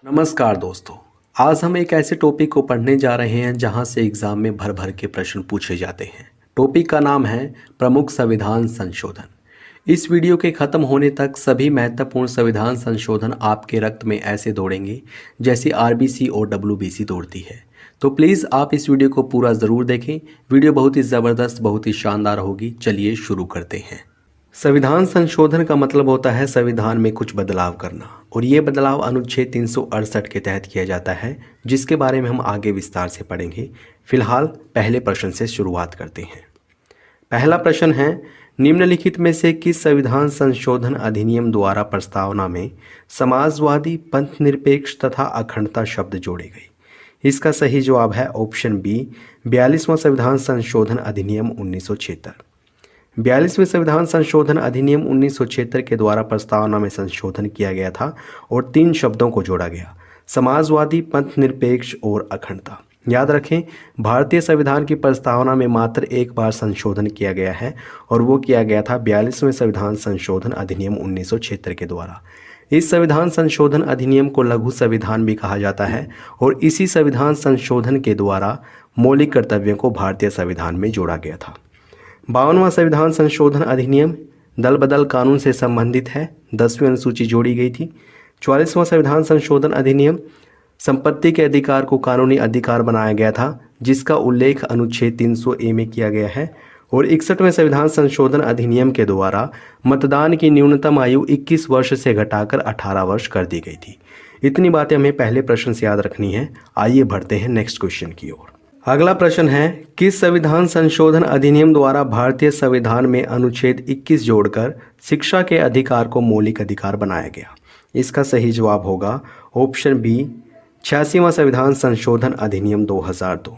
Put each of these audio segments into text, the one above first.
नमस्कार दोस्तों। आज हम एक ऐसे टॉपिक को पढ़ने जा रहे हैं जहां से एग्जाम में भर भर के प्रश्न पूछे जाते हैं। टॉपिक का नाम है प्रमुख संविधान संशोधन। इस वीडियो के खत्म होने तक सभी महत्वपूर्ण संविधान संशोधन आपके रक्त में ऐसे दौड़ेंगे जैसे आरबीसी और डब्ल्यूबीसी दौड़ती है। तो प्लीज़ आप इस वीडियो को पूरा ज़रूर देखें। वीडियो बहुत ही ज़बरदस्त, बहुत ही शानदार होगी। चलिए शुरू करते हैं। संविधान संशोधन का मतलब होता है संविधान में कुछ बदलाव करना, और ये बदलाव अनुच्छेद 368 के तहत किया जाता है, जिसके बारे में हम आगे विस्तार से पढ़ेंगे। फिलहाल पहले प्रश्न से शुरुआत करते हैं। पहला प्रश्न है, निम्नलिखित में से किस संविधान संशोधन अधिनियम द्वारा प्रस्तावना में समाजवादी, पंथनिरपेक्ष तथा अखंडता शब्द जोड़े गए? इसका सही जवाब है ऑप्शन बी, 42वां संविधान संशोधन अधिनियम 1976। 42वें संविधान संशोधन अधिनियम 1976 के द्वारा प्रस्तावना में संशोधन किया गया था और 3 शब्दों को जोड़ा गया: समाजवादी, पंथनिरपेक्ष और अखंडता। याद रखें, भारतीय संविधान की प्रस्तावना में मात्र एक बार संशोधन किया गया है और वो किया गया था 42वें संविधान संशोधन अधिनियम 1976 के द्वारा। इस संविधान संशोधन अधिनियम को लघु संविधान भी कहा जाता है और इसी संविधान संशोधन के द्वारा मौलिक कर्तव्यों को भारतीय संविधान में जोड़ा गया था। 52वां संविधान संशोधन अधिनियम दल बदल कानून से संबंधित है, 10वीं अनुसूची जोड़ी गई थी। 44वां संविधान संशोधन अधिनियम संपत्ति के अधिकार को कानूनी अधिकार बनाया गया था, जिसका उल्लेख अनुच्छेद 300A में किया गया है। और 61वें संविधान संशोधन अधिनियम के द्वारा मतदान की न्यूनतम आयु 21 वर्ष से घटाकर 18 वर्ष कर दी गई थी। इतनी बातें हमें पहले प्रश्न से याद रखनी है। आइए बढ़ते हैं नेक्स्ट क्वेश्चन की ओर। अगला प्रश्न है, किस संविधान संशोधन अधिनियम द्वारा भारतीय संविधान में अनुच्छेद 21 जोड़कर शिक्षा के अधिकार को मौलिक अधिकार बनाया गया? इसका सही जवाब होगा ऑप्शन बी, 86वां संविधान संशोधन अधिनियम 2002।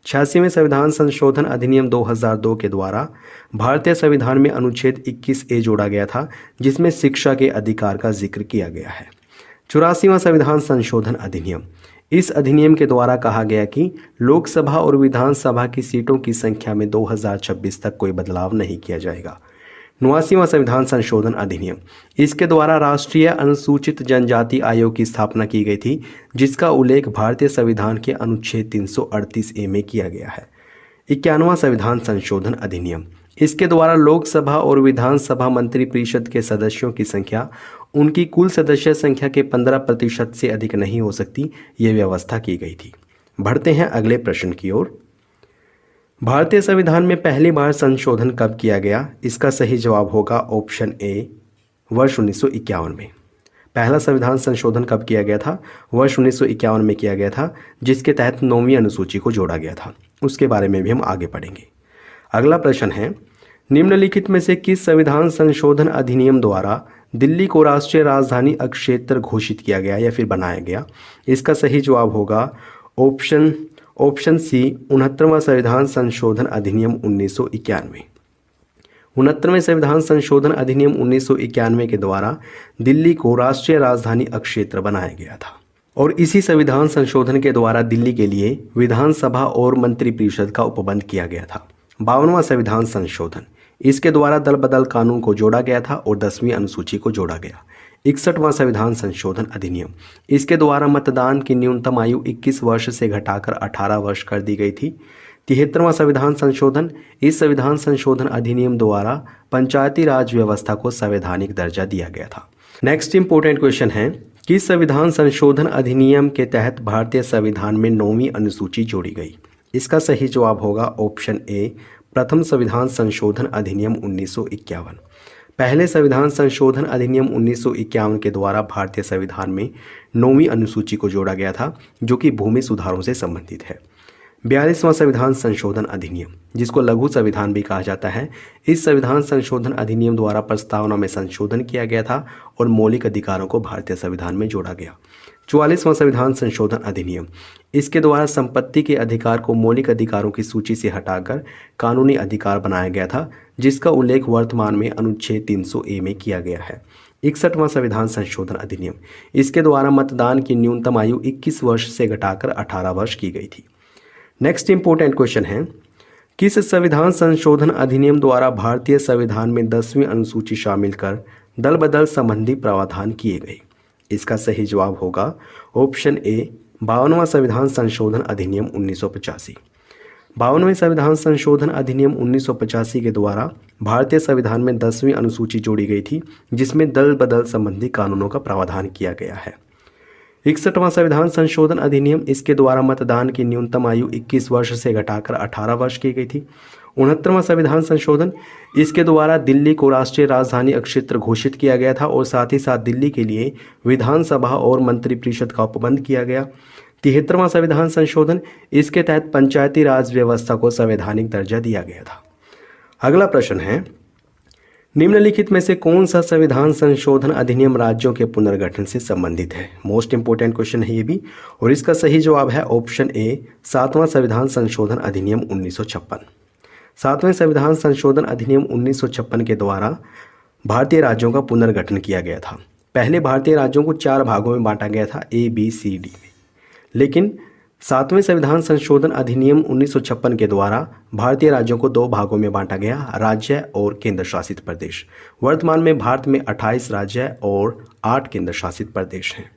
86वें संविधान संशोधन अधिनियम 2002 के द्वारा भारतीय संविधान में अनुच्छेद 21A जोड़ा गया था, जिसमें शिक्षा के अधिकार का जिक्र किया गया है। 84वां संविधान संशोधन अधिनियम, इस अधिनियम के द्वारा कहा गया कि लोकसभा और विधानसभा की सीटों की संख्या में 2026 तक कोई बदलाव नहीं किया जाएगा। 89वां संविधान संशोधन अधिनियम, इसके द्वारा राष्ट्रीय अनुसूचित जनजाति आयोग की स्थापना की गई थी, जिसका उल्लेख भारतीय संविधान के अनुच्छेद 338A में किया गया है। 91वां संविधान संशोधन अधिनियम, इसके द्वारा लोकसभा और विधानसभा मंत्रिपरिषद के सदस्यों की संख्या उनकी कुल सदस्य संख्या के 15% से अधिक नहीं हो सकती, ये व्यवस्था की गई थी। बढ़ते हैं अगले प्रश्न की ओर। भारतीय संविधान में पहली बार संशोधन कब किया गया? इसका सही जवाब होगा ऑप्शन ए, वर्ष 1951 में। पहला संविधान संशोधन कब किया गया था? वर्ष 1951 में किया गया था, जिसके तहत 9वीं अनुसूची को जोड़ा गया था। उसके बारे में भी हम आगे पढ़ेंगे। अगला प्रश्न है, निम्नलिखित में से किस संविधान संशोधन अधिनियम द्वारा दिल्ली को राष्ट्रीय राजधानी क्षेत्र घोषित किया गया या फिर बनाया गया? इसका सही जवाब होगा ऑप्शन सी, 69वां संविधान संशोधन अधिनियम 1991। 69वें संविधान संशोधन अधिनियम 1991 के द्वारा दिल्ली को राष्ट्रीय राजधानी क्षेत्र बनाया गया था और इसी संविधान संशोधन के द्वारा दिल्ली के लिए विधानसभा और मंत्रिपरिषद का उपबंध किया गया था। 52वां संविधान संशोधन, इसके द्वारा दल बदल कानून को जोड़ा गया था और 10वीं अनुसूची को जोड़ा गया। 61वां संविधान संशोधन अधिनियम, इसके द्वारा मतदान की न्यूनतम आयु 21 वर्ष से घटाकर 18 वर्ष कर दी गई थी। 73वां संविधान संशोधन, इस संविधान संशोधन अधिनियम द्वारा पंचायती राज व्यवस्था को संवैधानिक दर्जा दिया गया था। नेक्स्ट इंपॉर्टेंट क्वेश्चन है, किस संविधान संशोधन अधिनियम के तहत भारतीय संविधान में 9वीं अनुसूची जोड़ी गई? इसका सही जवाब होगा ऑप्शन ए, प्रथम संविधान संशोधन अधिनियम 1951। पहले संविधान संशोधन अधिनियम 1951 के द्वारा भारतीय संविधान में 9वीं अनुसूची को जोड़ा गया था, जो कि भूमि सुधारों से संबंधित है। 42वां संविधान संशोधन अधिनियम, जिसको लघु संविधान भी कहा जाता है, इस संविधान संशोधन अधिनियम द्वारा प्रस्तावना में संशोधन किया गया था और मौलिक अधिकारों को भारतीय संविधान में जोड़ा गया। 44वां संविधान संशोधन अधिनियम, इसके द्वारा संपत्ति के अधिकार को मौलिक अधिकारों की सूची से हटाकर कानूनी अधिकार बनाया गया था, जिसका उल्लेख वर्तमान में अनुच्छेद 300A में किया गया है। 61वां संविधान संशोधन अधिनियम, इसके द्वारा मतदान की न्यूनतम आयु 21 वर्ष से घटाकर 18 वर्ष की गई थी। नेक्स्ट इंपॉर्टेंट क्वेश्चन है, किस संविधान संशोधन अधिनियम द्वारा भारतीय संविधान में 10वीं अनुसूची शामिल कर दल बदल संबंधी प्रावधान किए गए? इसका सही जवाब होगा ऑप्शन ए 52वां संविधान संशोधन अधिनियम 1985। 52वें संविधान संशोधन अधिनियम 1985 के द्वारा भारतीय संविधान में 10वीं अनुसूची जोड़ी गई थी, जिसमें दल बदल संबंधी कानूनों का प्रावधान किया गया है। 61वां संविधान संशोधन अधिनियम, इसके द्वारा मतदान की न्यूनतम आयु 21 वर्ष से घटाकर 18 वर्ष की गई थी। 69वां संविधान संशोधन, इसके द्वारा दिल्ली को राष्ट्रीय राजधानी क्षेत्र घोषित किया गया था और साथ ही साथ दिल्ली के लिए विधानसभा और मंत्रिपरिषद का उपबंध किया गया। 73वां संविधान संशोधन, इसके तहत पंचायती राज व्यवस्था को संवैधानिक दर्जा दिया गया था। अगला प्रश्न है, निम्नलिखित में से कौन सा संविधान संशोधन अधिनियम राज्यों के पुनर्गठन से संबंधित है? मोस्ट इंपोर्टेंट क्वेश्चन है ये भी, और इसका सही जवाब है ऑप्शन ए 7वां संविधान संशोधन अधिनियम 1956। 7वें संविधान संशोधन अधिनियम 1956 के द्वारा भारतीय राज्यों का पुनर्गठन किया गया था। पहले भारतीय राज्यों को 4 भागों में बांटा गया था, ए बी सी डी में, लेकिन 7वें संविधान संशोधन अधिनियम 1956 के द्वारा भारतीय राज्यों को 2 भागों में बांटा गया, राज्य और केंद्र शासित प्रदेश। वर्तमान में भारत में 28 राज्य और 8 केंद्र शासित प्रदेश हैं।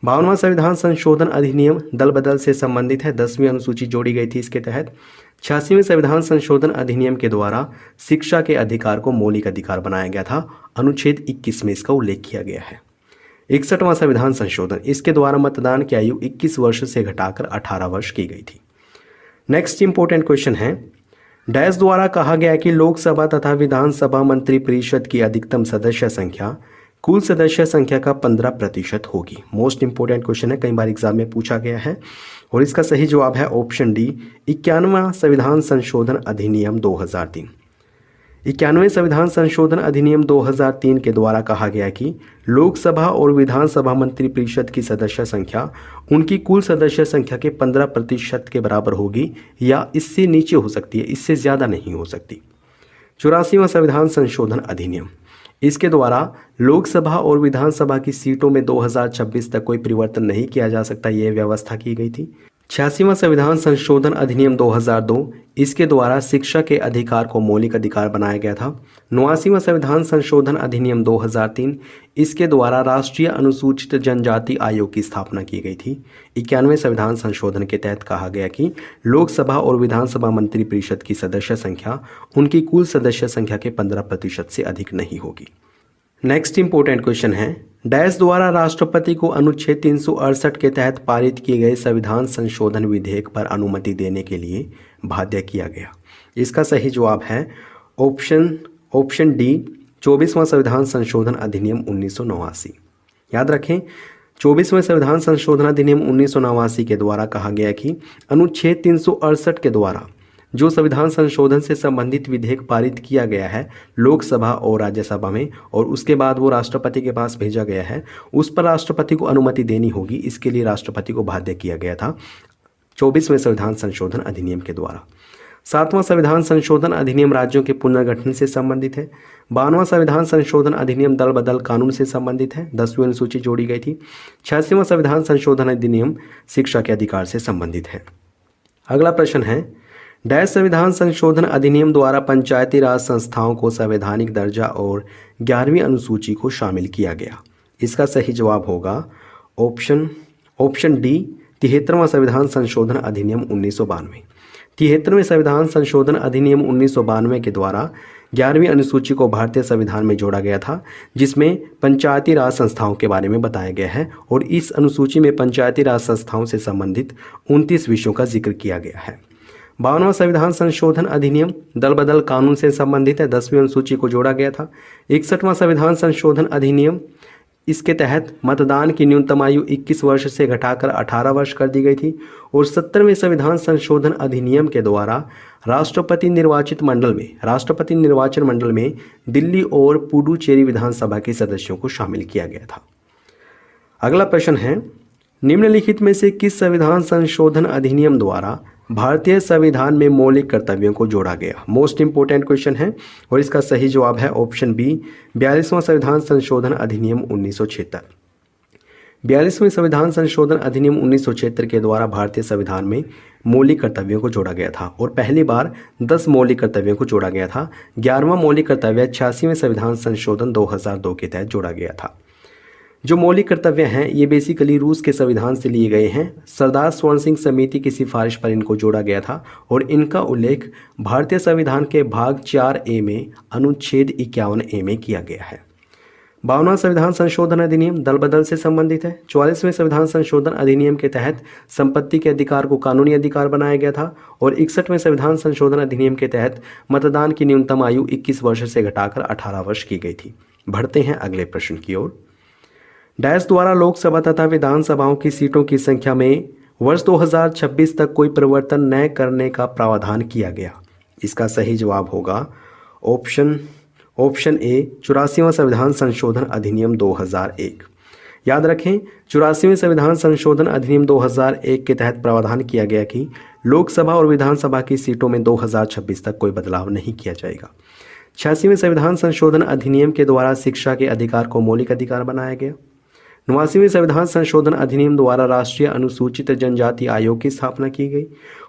52वां संविधान संशोधन अधिनियम दल बदल से संबंधित है, 10वीं अनुसूची जोड़ी गई थी इसके तहत। 86वें संविधान संशोधन अधिनियम के द्वारा शिक्षा के अधिकार को मौलिक अधिकार बनाया गया था, अनुच्छेद 21 में इसका उल्लेख किया गया है। 61वां संविधान संशोधन, इसके द्वारा मतदान की आयु 21 वर्ष से घटाकर 18 वर्ष की गई थी। नेक्स्ट इंपॉर्टेंट क्वेश्चन है, डैश द्वारा कहा गया कि लोकसभा तथा विधानसभा मंत्रिपरिषद की अधिकतम सदस्य संख्या कुल सदस्य संख्या का 15% होगी। मोस्ट इंपोर्टेंट क्वेश्चन है, कई बार एग्जाम में पूछा गया है, और इसका सही जवाब है ऑप्शन डी 51वां संविधान संशोधन अधिनियम 2003। 91वें संविधान संशोधन अधिनियम 2003 के द्वारा कहा गया कि लोकसभा और विधानसभा मंत्रिपरिषद की सदस्य संख्या उनकी कुल सदस्य संख्या के 15% के बराबर होगी या इससे नीचे हो सकती है, इससे ज़्यादा नहीं हो सकती। 84वां संविधान संशोधन अधिनियम, इसके द्वारा लोकसभा और विधानसभा की सीटों में 2026 तक कोई परिवर्तन नहीं किया जा सकता, ये व्यवस्था की गई थी। 86वां संविधान संशोधन अधिनियम 2002, इसके द्वारा शिक्षा के अधिकार को मौलिक अधिकार बनाया गया था। 89वां संविधान संशोधन अधिनियम 2003, इसके द्वारा राष्ट्रीय अनुसूचित जनजाति आयोग की स्थापना की गई थी। 91वें संविधान संशोधन के तहत कहा गया कि लोकसभा और विधानसभा मंत्रिपरिषद की सदस्य संख्या उनकी कुल सदस्य संख्या के 15% से अधिक नहीं होगी। नेक्स्ट इंपॉर्टेंट क्वेश्चन है, डैश द्वारा राष्ट्रपति को अनुच्छेद 368 के तहत पारित किए गए संविधान संशोधन विधेयक पर अनुमति देने के लिए बाध्य किया गया। इसका सही जवाब है ऑप्शन डी 24वां संविधान संशोधन अधिनियम 1989। याद रखें, 24वें संविधान संशोधन अधिनियम 1989 के द्वारा कहा गया कि अनुच्छेद 368 के द्वारा जो संविधान संशोधन से संबंधित विधेयक पारित किया गया है लोकसभा और राज्यसभा में, और उसके बाद वो राष्ट्रपति के पास भेजा गया है, उस पर राष्ट्रपति को अनुमति देनी होगी। इसके लिए राष्ट्रपति को बाध्य किया गया था 24वें संविधान संशोधन अधिनियम के द्वारा। 7वां संविधान संशोधन अधिनियम राज्यों के पुनर्गठन से संबंधित है। 52वां संविधान संशोधन अधिनियम दल बदल कानून से संबंधित है, 10वीं अनुसूची जोड़ी गई थी। 86वां संविधान संशोधन अधिनियम शिक्षा के अधिकार से संबंधित है। अगला प्रश्न है, डैश संविधान संशोधन अधिनियम द्वारा पंचायती राज संस्थाओं को संवैधानिक दर्जा और 11वीं अनुसूची को शामिल किया गया। इसका सही जवाब होगा ऑप्शन डी 73वां संविधान संशोधन अधिनियम 1992। 73वें संविधान संशोधन अधिनियम 1992 के द्वारा 11वीं अनुसूची को भारतीय संविधान में जोड़ा गया था, जिसमें पंचायती राज संस्थाओं के बारे में बताया गया है, और इस अनुसूची में पंचायती राज संस्थाओं से संबंधित 29 विषयों का जिक्र किया गया है। 52वां संविधान संशोधन अधिनियम दल बदल कानून से संबंधित है, 10वीं अनुसूची को जोड़ा गया था। 61वां संविधान संशोधन अधिनियम, इसके तहत मतदान की न्यूनतम आयु 21 वर्ष से घटाकर 18 वर्ष कर दी गई थी। और 70वें संविधान संशोधन अधिनियम के द्वारा राष्ट्रपति निर्वाचन मंडल में दिल्ली और पुडुचेरी विधानसभा के सदस्यों को शामिल किया गया था। अगला प्रश्न है, निम्नलिखित में से किस संविधान संशोधन अधिनियम द्वारा भारतीय संविधान में मौलिक कर्तव्यों को जोड़ा गया? मोस्ट इंपोर्टेंट क्वेश्चन है, और इसका सही जवाब है ऑप्शन बी 42वां संविधान संशोधन अधिनियम 1976। 42वें संविधान संशोधन अधिनियम 1976 के द्वारा भारतीय संविधान में मौलिक कर्तव्यों को जोड़ा गया था, और पहली बार 10 मौलिक कर्तव्यों को जोड़ा गया था। 11वां मौलिक कर्तव्य 86वें संविधान संशोधन 2002 के तहत जोड़ा गया था। जो मौलिक कर्तव्य हैं ये बेसिकली रूस के संविधान से लिए गए हैं। सरदार स्वर्ण सिंह समिति की सिफारिश पर इनको जोड़ा गया था और इनका उल्लेख भारतीय संविधान के भाग 4A में अनुच्छेद 51A में किया गया है। 52वां संविधान संशोधन अधिनियम दल बदल से संबंधित है। 44वें संविधान संशोधन अधिनियम के तहत संपत्ति के अधिकार को कानूनी अधिकार बनाया गया था और 61वें संविधान संशोधन अधिनियम के तहत मतदान की न्यूनतम आयु 21 वर्ष से घटाकर 18 वर्ष की गई थी। बढ़ते हैं अगले प्रश्न की ओर। डैश द्वारा लोकसभा तथा विधानसभाओं की सीटों की संख्या में वर्ष 2026 तक कोई परिवर्तन न करने का प्रावधान किया गया। इसका सही जवाब होगा ऑप्शन ए 84वां संविधान संशोधन अधिनियम 2001। याद रखें 84वें संविधान संशोधन अधिनियम 2001 के तहत प्रावधान किया गया कि लोकसभा और विधानसभा की सीटों में 2026 तक कोई बदलाव नहीं किया जाएगा। 86वें संविधान संशोधन अधिनियम के द्वारा शिक्षा के अधिकार को मौलिक अधिकार बनाया गया। 89वें संविधान संशोधन अधिनियम द्वारा राष्ट्रीय अनुसूचित जनजाति आयोग की स्थापना की गई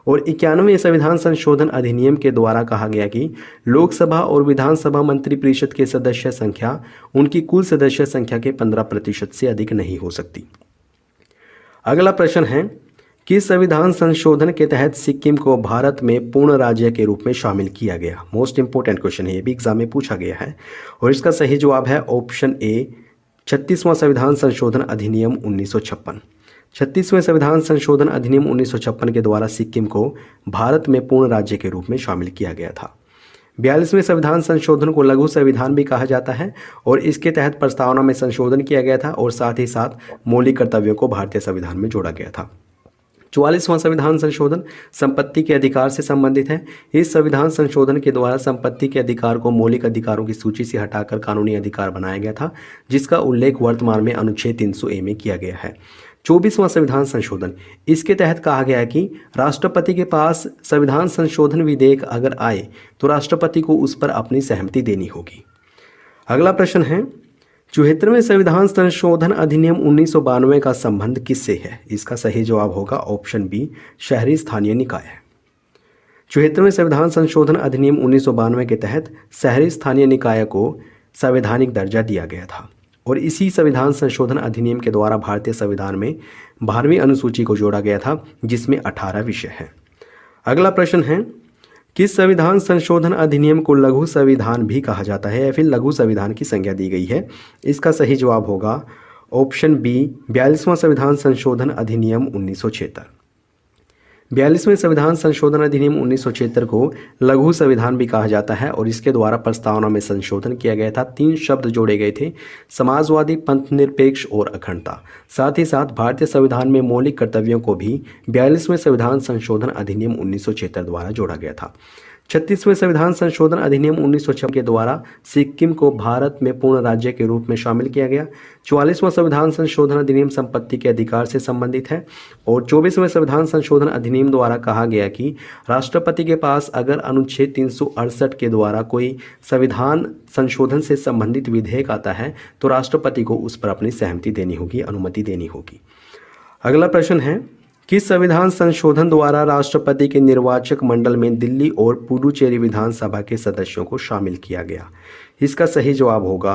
और 91वें संविधान संशोधन अधिनियम के द्वारा कहा गया कि लोकसभा और विधानसभा मंत्रिपरिषद के सदस्य संख्या उनकी कुल सदस्य संख्या के 15% से अधिक नहीं हो सकती। अगला प्रश्न है, किस संविधान संशोधन के तहत सिक्किम को भारत में पूर्ण राज्य के रूप में शामिल किया गया? मोस्ट इंपोर्टेंट क्वेश्चन है, ये भी एग्जाम में पूछा गया है और इसका सही जवाब है ऑप्शन ए 36वां संविधान संशोधन अधिनियम 1956। 36वें संविधान संशोधन अधिनियम 1956 के द्वारा सिक्किम को भारत में पूर्ण राज्य के रूप में शामिल किया गया था। 42वें संविधान संशोधन को लघु संविधान भी कहा जाता है और इसके तहत प्रस्तावना में संशोधन किया गया था और साथ ही साथ मौलिक कर्तव्यों को भारतीय संविधान में जोड़ा गया था। 44वां संविधान संशोधन संपत्ति के अधिकार से संबंधित है। इस संविधान संशोधन के द्वारा संपत्ति के अधिकार को मौलिक अधिकारों की सूची से हटाकर कानूनी अधिकार बनाया गया था, जिसका उल्लेख वर्तमान में अनुच्छेद 300A में किया गया है। 24वां संविधान संशोधन, इसके तहत कहा गया है कि राष्ट्रपति के पास संविधान संशोधन विधेयक अगर आए तो राष्ट्रपति को उस पर अपनी सहमति देनी होगी। अगला प्रश्न है, 74वें संविधान संशोधन अधिनियम 1992 का संबंध किससे है? इसका सही जवाब होगा ऑप्शन बी शहरी स्थानीय निकाय। 74वें संविधान संशोधन अधिनियम 1992 के तहत शहरी स्थानीय निकाय को संवैधानिक दर्जा दिया गया था और इसी संविधान संशोधन अधिनियम के द्वारा भारतीय संविधान में 12वीं अनुसूची को जोड़ा गया था, जिसमें 18 विषय हैं। अगला प्रश्न है, किस संविधान संशोधन अधिनियम को लघु संविधान भी कहा जाता है या फिर लघु संविधान की संज्ञा दी गई है? इसका सही जवाब होगा ऑप्शन बी 42वां संविधान संशोधन अधिनियम 1976। 42वें संविधान संशोधन अधिनियम 1976 को लघु संविधान भी कहा जाता है और इसके द्वारा प्रस्तावना में संशोधन किया गया था। 3 शब्द जोड़े गए थे, समाजवादी, पंथ निरपेक्ष और अखंडता। साथ ही साथ भारतीय संविधान में मौलिक कर्तव्यों को भी 42वें संविधान संशोधन अधिनियम 1976 द्वारा जोड़ा गया था। 36वें संविधान संशोधन अधिनियम 1956 के द्वारा सिक्किम को भारत में पूर्ण राज्य के रूप में शामिल किया गया। 44वां संविधान संशोधन अधिनियम संपत्ति के अधिकार से संबंधित है और 24वें संविधान संशोधन अधिनियम द्वारा कहा गया कि राष्ट्रपति के पास अगर अनुच्छेद 368 के द्वारा कोई संविधान संशोधन से संबंधित विधेयक आता है तो राष्ट्रपति को उस पर अपनी सहमति देनी होगी, अनुमति देनी होगी। अगला प्रश्न है, किस संविधान संशोधन द्वारा राष्ट्रपति के निर्वाचक मंडल में दिल्ली और पुडुचेरी विधानसभा के सदस्यों को शामिल किया गया? इसका सही जवाब होगा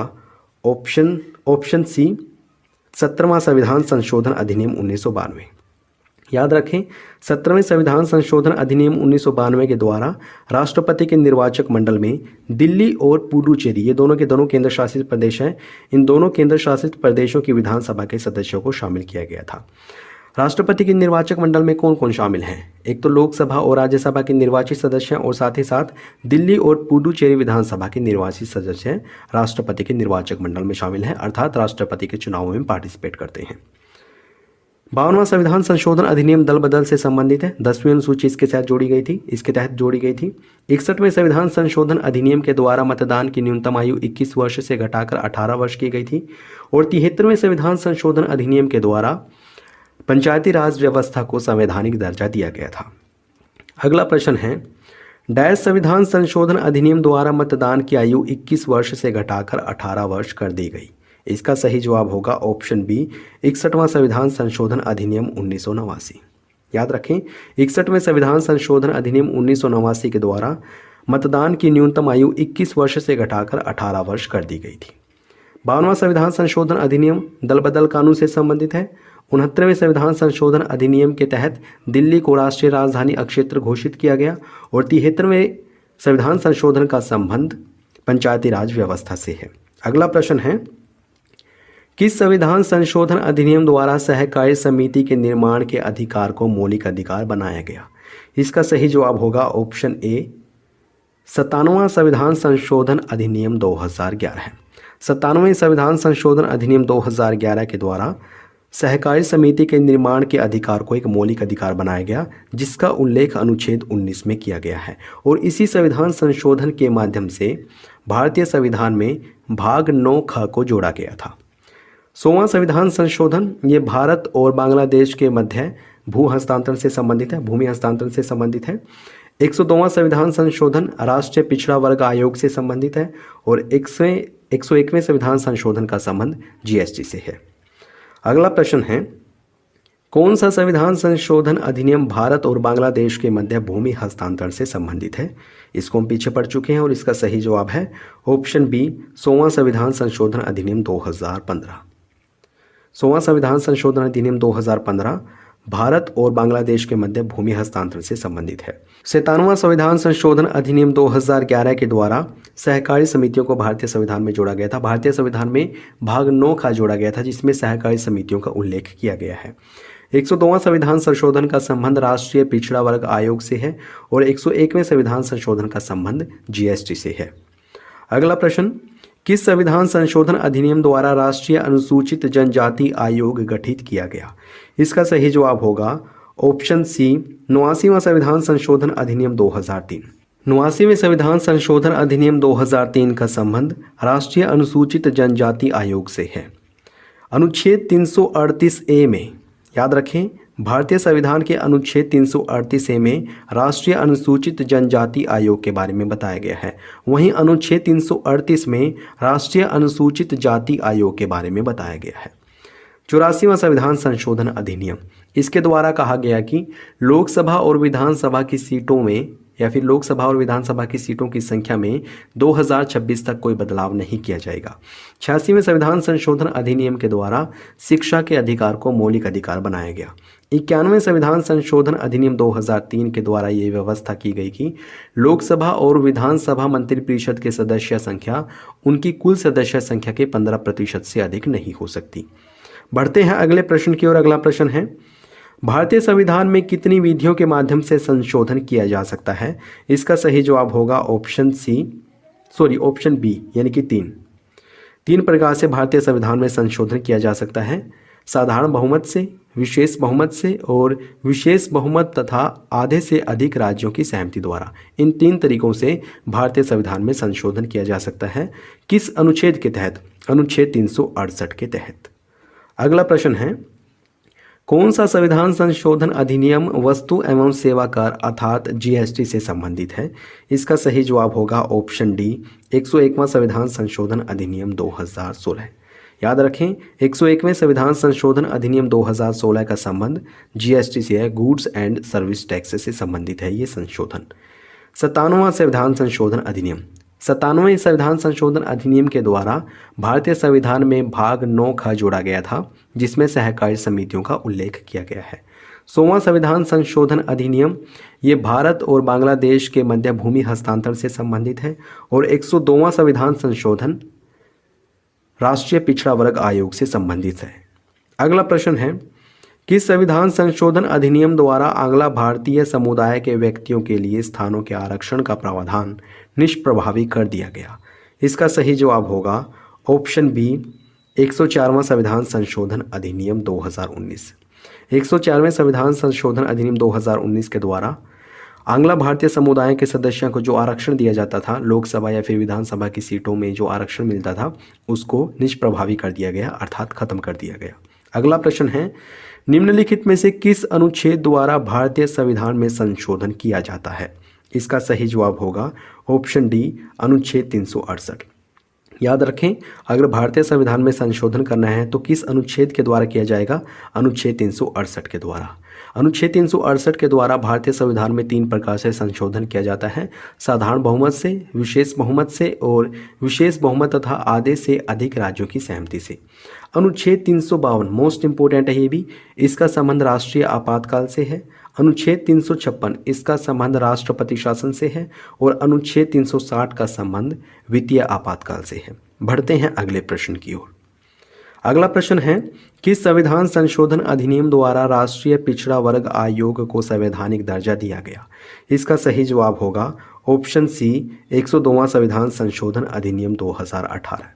ऑप्शन सी 17वां संविधान संशोधन अधिनियम 1992। याद रखें 17वें संविधान संशोधन अधिनियम 1992 के द्वारा राष्ट्रपति के निर्वाचक मंडल में दिल्ली और पुडुचेरी, ये दोनों के दोनों केंद्र शासित प्रदेश हैं, इन दोनों केंद्र शासित प्रदेशों की विधानसभा के सदस्यों को शामिल किया गया था। राष्ट्रपति के निर्वाचक मंडल में कौन कौन शामिल हैं? एक तो लोकसभा और राज्यसभा के निर्वाचित सदस्य हैं और साथ ही साथ दिल्ली और पुडुचेरी विधानसभा के निर्वाचित सदस्य हैं राष्ट्रपति के निर्वाचक मंडल में शामिल हैं, अर्थात राष्ट्रपति के चुनावों में पार्टिसिपेट करते हैं। 52वां संविधान संशोधन अधिनियम दल बदल से संबंधित है। 10वीं अनुसूची इसके तहत जोड़ी गई थी। 61वें संविधान संशोधन अधिनियम के द्वारा मतदान की न्यूनतम आयु 21 वर्ष से घटाकर 18 वर्ष की गई थी और 73वें संविधान संशोधन अधिनियम के द्वारा पंचायती राज व्यवस्था को संवैधानिक दर्जा दिया गया था। अगला प्रश्न है, डैश संविधान संशोधन अधिनियम द्वारा मतदान की आयु 21 वर्ष से घटाकर 18 वर्ष कर दी गई? इसका सही जवाब होगा ऑप्शन बी 61वां संविधान संशोधन अधिनियम 1989। याद रखें 61वें संविधान संशोधन अधिनियम 1989 के द्वारा मतदान की न्यूनतम आयु 21 वर्ष से घटाकर 18 वर्ष कर दी गई थी। 52वां संविधान संशोधन अधिनियम दल बदल कानून से संबंधित है। 69वें संविधान संशोधन अधिनियम के तहत दिल्ली को राष्ट्रीय राजधानी अक्षेत्र घोषित किया गया। और 73वें संविधान संशोधन का संबंध पंचायती राज व्यवस्था से है। अगला प्रश्न है, किस संविधान संशोधन अधिनियम द्वारा सहकारी समिति के निर्माण के अधिकार को मौलिक अधिकार बनाया गया? इसका सही जवाब होगा ऑप्शन ए 97वां संविधान संशोधन अधिनियम 2011 है। 97वें संविधान संशोधन अधिनियम 2011 के द्वारा सहकारी समिति के निर्माण के अधिकार को एक मौलिक अधिकार बनाया गया, जिसका उल्लेख अनुच्छेद 19 में किया गया है। और इसी संविधान संशोधन के माध्यम से भारतीय संविधान में भाग 9ख को जोड़ा गया था। 100वां संविधान संशोधन ये भारत और बांग्लादेश के मध्य भू हस्तांतरण से संबंधित है, भूमि हस्तांतरण से संबंधित है। 102वां संविधान संशोधन राष्ट्रीय पिछड़ा वर्ग आयोग से संबंधित है। और 101वें संविधान संशोधन का संबंध जीएसटी से है। अगला प्रश्न है, कौन सा संविधान संशोधन अधिनियम भारत और बांग्लादेश के मध्य भूमि हस्तांतरण से संबंधित है? इसको हम पीछे पढ़ चुके हैं और इसका सही जवाब है ऑप्शन बी 100वां संविधान संशोधन अधिनियम 2015। 100वां संविधान संशोधन अधिनियम 2015 भारत और बांग्लादेश के मध्य भूमि हस्तांतरण से संबंधित है। 97वां संविधान संशोधन अधिनियम 2011 के द्वारा सहकारी समितियों को भारतीय संविधान में जोड़ा गया था। भारतीय संविधान में भाग 9ख जोड़ा गया था, जिसमें सहकारी समितियों का उल्लेख किया गया है। 102वां संविधान संशोधन का संबंध राष्ट्रीय पिछड़ा वर्ग आयोग से है। और 101वें संविधान संशोधन का संबंध जीएसटी से है। अगला प्रश्न, किस संविधान संशोधन अधिनियम द्वारा राष्ट्रीय अनुसूचित जनजाति आयोग गठित किया गया? इसका सही जवाब होगा ऑप्शन सी 89वां संविधान संशोधन अधिनियम 2003। 89वें संविधान संशोधन अधिनियम 2003 का संबंध राष्ट्रीय अनुसूचित जनजाति आयोग से है। अनुच्छेद 338A में, याद रखें, भारतीय संविधान के अनुच्छेद 338A में राष्ट्रीय अनुसूचित जनजाति आयोग के बारे में बताया गया है। वहीं अनुच्छेद 338 में राष्ट्रीय अनुसूचित जाति आयोग के बारे में बताया गया है। 84वां संविधान संशोधन अधिनियम, इसके द्वारा कहा गया कि लोकसभा और विधानसभा की सीटों में या फिर लोकसभा और विधानसभा की सीटों की संख्या में 2026 तक कोई बदलाव नहीं किया जाएगा। 86वें संविधान संशोधन अधिनियम के द्वारा शिक्षा के अधिकार को मौलिक अधिकार बनाया गया। 91वें संविधान संशोधन अधिनियम 2003 के द्वारा ये व्यवस्था की गई कि लोकसभा और विधानसभा मंत्रिपरिषद के सदस्य संख्या उनकी कुल सदस्य संख्या के 15% से अधिक नहीं हो सकती। बढ़ते हैं अगले प्रश्न की ओर। अगला प्रश्न है, भारतीय संविधान में कितनी विधियों के माध्यम से संशोधन किया जा सकता है? इसका सही जवाब होगा ऑप्शन बी यानी कि 3 प्रकार से भारतीय संविधान में संशोधन किया जा सकता है। साधारण बहुमत से, विशेष बहुमत से और विशेष बहुमत तथा आधे से अधिक राज्यों की सहमति द्वारा। इन 3 तरीकों से भारतीय संविधान में संशोधन किया जा सकता है। किस अनुच्छेद के तहत? अनुच्छेद 368 के तहत। अगला प्रश्न है, कौन सा संविधान संशोधन अधिनियम वस्तु एवं सेवा कर अर्थात जीएसटी से संबंधित है? इसका सही जवाब होगा ऑप्शन डी 101वां संविधान संशोधन अधिनियम 2016। याद रखें, 101वें संविधान संशोधन अधिनियम 2016 का संबंध जीएसटी से है, गुड्स एंड सर्विस टैक्स से संबंधित है ये संशोधन। 97वां संविधान संशोधन अधिनियम, 97वें संविधान संशोधन अधिनियम के द्वारा भारतीय संविधान में भाग 9ख जोड़ा गया था, जिसमें सहकारी समितियों का उल्लेख किया गया है। 100वां संविधान संशोधन अधिनियम ये भारत और बांग्लादेश के मध्य भूमि हस्तांतरण से संबंधित है। और 102वां संविधान संशोधन राष्ट्रीय पिछड़ा वर्ग आयोग से संबंधित है। अगला प्रश्न है, किस संविधान संशोधन अधिनियम द्वारा आंग्ला भारतीय समुदाय के व्यक्तियों के लिए स्थानों के आरक्षण का प्रावधान निष्प्रभावी कर दिया गया? इसका सही जवाब होगा ऑप्शन बी 104वां संविधान संशोधन अधिनियम 2019। 104वें संविधान संशोधन अधिनियम 2019 के द्वारा आंग्ला भारतीय समुदाय के सदस्यों को जो आरक्षण दिया जाता था, लोकसभा या फिर विधानसभा की सीटों में जो आरक्षण मिलता था, उसको निष्प्रभावी कर दिया गया, अर्थात खत्म कर दिया गया। अगला प्रश्न है, निम्नलिखित में से किस अनुच्छेद द्वारा भारतीय संविधान में संशोधन किया जाता है? इसका सही जवाब होगा ऑप्शन डी अनुच्छेद 368। याद रखें, अगर भारतीय संविधान में संशोधन करना है तो किस अनुच्छेद के द्वारा किया जाएगा? अनुच्छेद 368 के द्वारा। अनुच्छेद 368 के द्वारा भारतीय संविधान में 3 प्रकार से संशोधन किया जाता है: साधारण बहुमत से, विशेष बहुमत से और विशेष बहुमत तथा आधे से अधिक राज्यों की सहमति से। अनुच्छेद 352 मोस्ट इंपोर्टेंट है ये भी, इसका संबंध राष्ट्रीय आपातकाल से है। अनुच्छेद 356 इसका संबंध राष्ट्रपति शासन से है और अनुच्छेद 360 का संबंध वित्तीय आपातकाल से है। बढ़ते हैं अगले प्रश्न की ओर। अगला प्रश्न है, किस संविधान संशोधन अधिनियम द्वारा राष्ट्रीय पिछड़ा वर्ग आयोग को संवैधानिक दर्जा दिया गया? इसका सही जवाब होगा ऑप्शन सी, 102वां संविधान संशोधन अधिनियम 2018।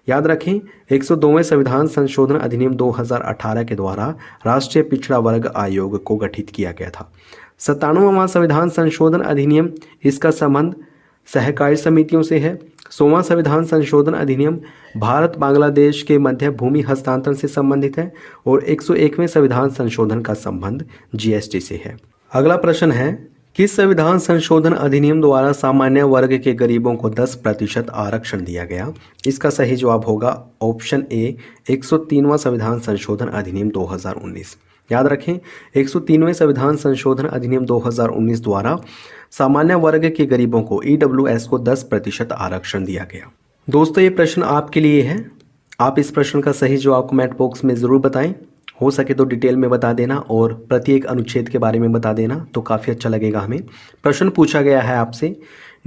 याद रखें, 102वें संविधान संशोधन अधिनियम 2018 के द्वारा राष्ट्रीय पिछड़ा वर्ग आयोग को गठित किया गया था। 97वां संविधान संशोधन अधिनियम, इसका संबंध सहकारी समितियों से है। 100वां संविधान संशोधन अधिनियम भारत बांग्लादेश के मध्य भूमि हस्तांतरण से संबंधित है और 101वें संविधान संशोधन का संबंध जीएसटी से है। अगला प्रश्न है, किस संविधान संशोधन अधिनियम द्वारा सामान्य वर्ग के गरीबों को 10% आरक्षण दिया गया? इसका सही जवाब होगा ऑप्शन ए, 103वां संविधान संशोधन अधिनियम 2019। याद रखें, 103वें संविधान संशोधन अधिनियम 2019 द्वारा सामान्य वर्ग के गरीबों को ईडब्ल्यूएस को 10% आरक्षण दिया गया। दोस्तों, ये प्रश्न आपके लिए है। आप इस प्रश्न का सही जवाब कमेंट बॉक्स में ज़रूर बताएं। हो सके तो डिटेल में बता देना और प्रत्येक अनुच्छेद के बारे में बता देना, तो काफ़ी अच्छा लगेगा हमें। प्रश्न पूछा गया है आपसे,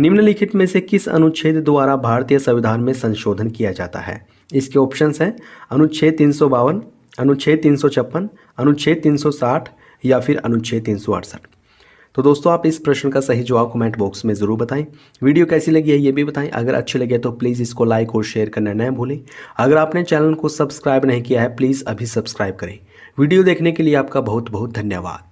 निम्नलिखित में से किस अनुच्छेद द्वारा भारतीय संविधान में संशोधन किया जाता है? इसके ऑप्शंस हैं अनुच्छेद 352, अनुच्छेद 356, अनुच्छेद 360 या फिर अनुच्छेद 368। तो दोस्तों, आप इस प्रश्न का सही जवाब कमेंट बॉक्स में ज़रूर बताएं। वीडियो कैसी लगी है ये भी बताएं। अगर अच्छी लगे तो प्लीज़ इसको लाइक और शेयर करना न भूलें। अगर आपने चैनल को सब्सक्राइब नहीं किया है प्लीज़ अभी सब्सक्राइब करें। वीडियो देखने के लिए आपका बहुत बहुत धन्यवाद।